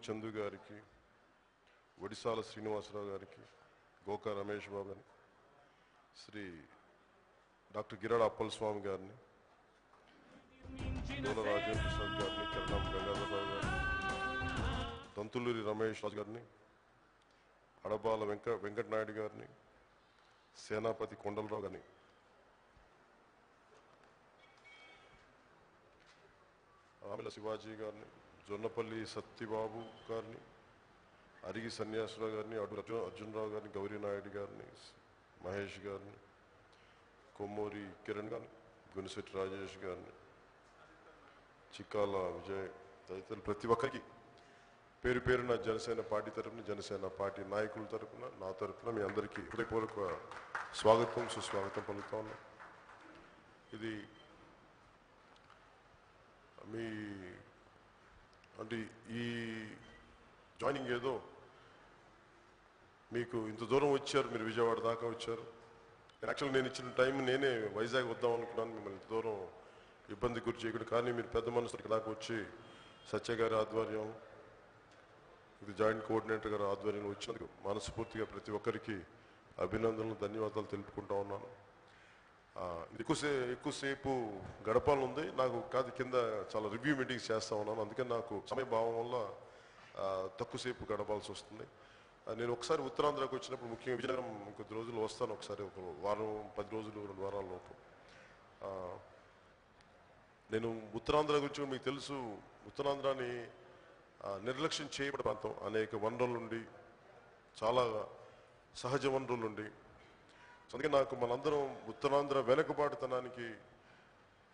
చందు గారికి, వడిసాల శ్రీనివాసరావు గారికి, గోకా రమేష్ బాబు గారిని, శ్రీ డాక్టర్ గిరాడ అప్పలస్వామి గారిని, దూల రాజేంద్ర ప్రసాద్ గారిని, కిరణం గంగాధరరావు గారిని, దంతులూరి రమేష్ రాజు గారిని, అడబాల వెంకటనాయుడు గారిని, సేనాపతి కొండలరావు గారిని, ఆమెల శివాజీ గారిని, జొన్నపల్లి సత్యబాబు గారిని, అరిగి సన్యాసరావు గారిని, అర్జునరావు గారిని, గౌరీ నాయుడు గారిని, మహేష్ గారిని, కొమ్మూరి కిరణ్ గారిని, గునిశెట్టి రాజేష్ గారిని, చిక్కాల విజయ్ తదితరులు ప్రతి ఒక్కరికి పేరు పేరున జనసేన పార్టీ తరఫున, జనసేన పార్టీ నాయకుల తరఫున, నా తరఫున మీ అందరికీ హృదయపూర్వక స్వాగతం సుస్వాగతం పలుకుతా ఉన్నాం. ఇది మీ అంటే ఈ జాయినింగ్ ఏదో మీకు ఇంత దూరం వచ్చారు, మీరు విజయవాడ దాకా వచ్చారు. యాక్చువల్గా నేను ఇచ్చిన టైం నేనే వైజాగ్ వద్దాం అనుకున్నాను, మిమ్మల్ని ఇంత దూరం ఇబ్బంది గురి చేయకుండా. కానీ మీరు పెద్ద మనసుకి దాకా వచ్చి సత్య గారి ఆధ్వర్యం, ఇది జాయింట్ కోఆర్డినేటర్ గారి ఆధ్వర్యంలో వచ్చినందుకు మనస్ఫూర్తిగా ప్రతి ఒక్కరికి అభినందనలు, ధన్యవాదాలు తెలుపుకుంటా ఉన్నాను. ఎక్కువసేపు గడపాలని ఉంది నాకు, కాదు కింద చాలా రివ్యూ మీటింగ్స్ చేస్తూ ఉన్నాను. అందుకని నాకు సమయభావం వల్ల తక్కువసేపు గడపాల్సి వస్తుంది. నేను ఒకసారి ఉత్తరాంధ్రకు వచ్చినప్పుడు, ముఖ్యంగా విజయనగరం కొద్ది రోజులు వస్తాను, ఒకసారి ఒక వారం 10 రోజులు 2 వారాల లోపు. నేను ఉత్తరాంధ్ర గురించి మీకు తెలుసు, ఉత్తరాంధ్రాని నిర్లక్ష్యం చేయబడే ప్రాంతం. అనేక వనరుల నుండి, చాలా సహజ వనరుల నుండి. అందుకే నాకు మనందరం ఉత్తరాంధ్ర వెనకబాటుతనానికి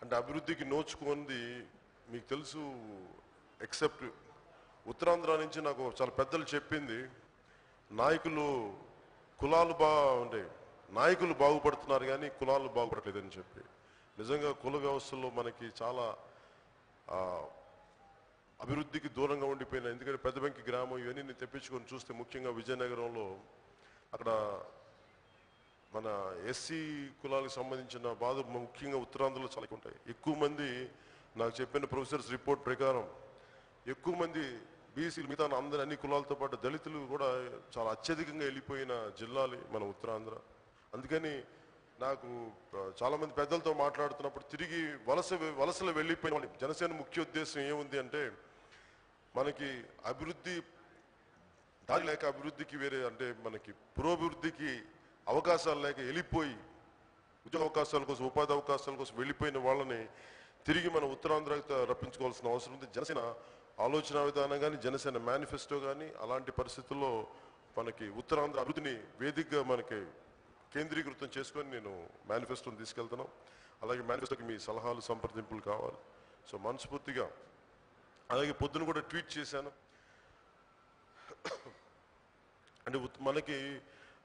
అంటే అభివృద్ధికి నోచుకుంది మీకు తెలుసు. ఎక్సెప్ట్ ఉత్తరాంధ్ర నుంచి నాకు చాలా పెద్దలు చెప్పింది, కులాలు నాయకులు బాగుపడుతున్నారు కానీ కులాలు బాగుపడలేదని చెప్పి. నిజంగా కుల వ్యవస్థలో మనకి చాలా అభివృద్ధికి దూరంగా ఉండిపోయినా. ఎందుకంటే పెద్దబంకి గ్రామం ఇవన్నీ నేను తెప్పించుకొని చూస్తే, ముఖ్యంగా విజయనగరంలో అక్కడ మన ఎస్సీ కులాలకు సంబంధించిన బాధ ముఖ్యంగా ఉత్తరాంధ్రలో చాలా ఉంటాయి. ఎక్కువ మంది నాకు చెప్పిన ప్రొఫెసర్స్ రిపోర్ట్ ప్రకారం ఎక్కువ మంది బీసీలు, మిగతా అందరి అన్ని కులాలతో పాటు దళితులు కూడా చాలా అత్యధికంగా వెళ్ళిపోయిన జిల్లాలు మన ఉత్తరాంధ్ర. అందుకని నాకు చాలామంది పెద్దలతో మాట్లాడుతున్నప్పుడు తిరిగి వలసలు వెళ్ళిపోయిన వాళ్ళు, జనసేన ముఖ్య ఉద్దేశం ఏముంది అంటే, మనకి అభివృద్ధి దారి లేక, అభివృద్ధికి వేరే అంటే మనకి పురోభివృద్ధికి అవకాశాలు లేక వెళ్ళిపోయి, ఉద్యోగ అవకాశాల కోసం, ఉపాధి అవకాశాల కోసం వెళ్ళిపోయిన వాళ్ళని తిరిగి మన ఉత్తరాంధ్రకు రప్పించుకోవాల్సిన అవసరం ఉంది. జనసేన ఆలోచన విధానం కానీ, జనసేన మేనిఫెస్టో కానీ అలాంటి పరిస్థితుల్లో మనకి ఉత్తరాంధ్ర అభివృద్ధిని వేదికగా మనకి కేంద్రీకృతం చేసుకొని నేను మేనిఫెస్టోని తీసుకెళ్తున్నాం. అలాగే మేనిఫెస్టోకి మీ సలహాలు, సంప్రదింపులు కావాలి. సో మనస్ఫూర్తిగా, అలాగే పొద్దున కూడా ట్వీట్ చేశాను. అంటే మనకి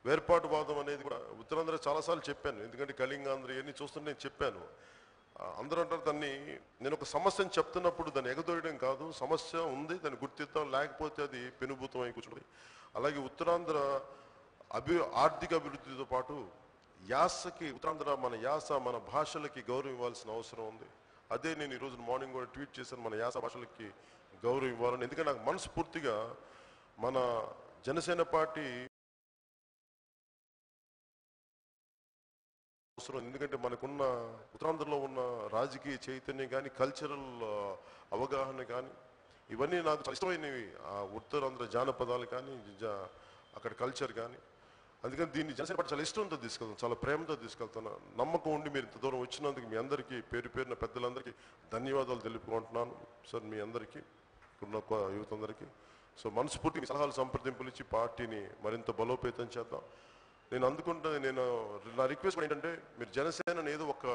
వేర్పాటువాదం అనేది కూడా ఉత్తరాంధ్ర చాలాసార్లు చెప్పాను. ఎందుకంటే కళింగాంధ్ర ఇవన్నీ చూస్తుంటే నేను చెప్పాను. అందరూ అంటారు దాన్ని, నేను ఒక సమస్యను చెప్తున్నప్పుడు దాన్ని ఎగదోయడం కాదు, సమస్య ఉంది దాన్ని గుర్తిద్దాం, లేకపోతే అది పెనుభూతం అయి కూర్చుంది. అలాగే ఉత్తరాంధ్ర ఆర్థిక అభివృద్ధితో పాటు యాసకి, ఉత్తరాంధ్ర మన యాస, మన భాషలకి గౌరవం ఇవ్వాల్సిన అవసరం ఉంది. అదే నేను ఈరోజు మార్నింగ్ కూడా ట్వీట్ చేశాను, మన యాస భాషలకి గౌరవం ఇవ్వాలని. ఎందుకంటే నాకు మనస్ఫూర్తిగా మన జనసేన పార్టీ అవసరం. ఎందుకంటే మనకున్న ఉత్తరాంధ్రలో ఉన్న రాజకీయ చైతన్యం కానీ, కల్చరల్ అవగాహన కానీ, ఇవన్నీ నాకు చాలా ఇష్టమైనవి. ఆ ఉత్తరాంధ్ర జానపదాలు కానీ, అక్కడ కల్చర్ కానీ. అందుకని దీన్ని జనసేన పార్టీ చాలా ఇష్టంతో తీసుకెళ్తాను, చాలా ప్రేమతో తీసుకెళ్తాను. నమ్మకం ఉండి మీరు ఇంత దూరం వచ్చినందుకు మీ అందరికీ పేరు పేరున పెద్దలందరికీ ధన్యవాదాలు తెలుపుకుంటున్నాను సార్, మీ అందరికీ, ఉన్న యువత అందరికీ. సో మనస్ఫూర్తిగా సలహాలు, సంప్రదింపులు ఇచ్చి పార్టీని మరింత బలోపేతం చేద్దాం. నా రిక్వెస్ట్ ఏంటంటే, మీరు జనసేన ఏదో ఒక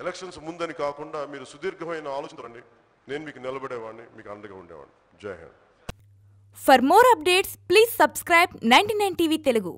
ఎలక్షన్స్ ముందని కాకుండా మీరు సుదీర్ఘమైన ఆలోచన, నేను మీకు నిలబడేవాడిని, మీకు అండగా ఉండేవాడిని. జై Hind. For more updates, please subscribe 99 TV Telugu.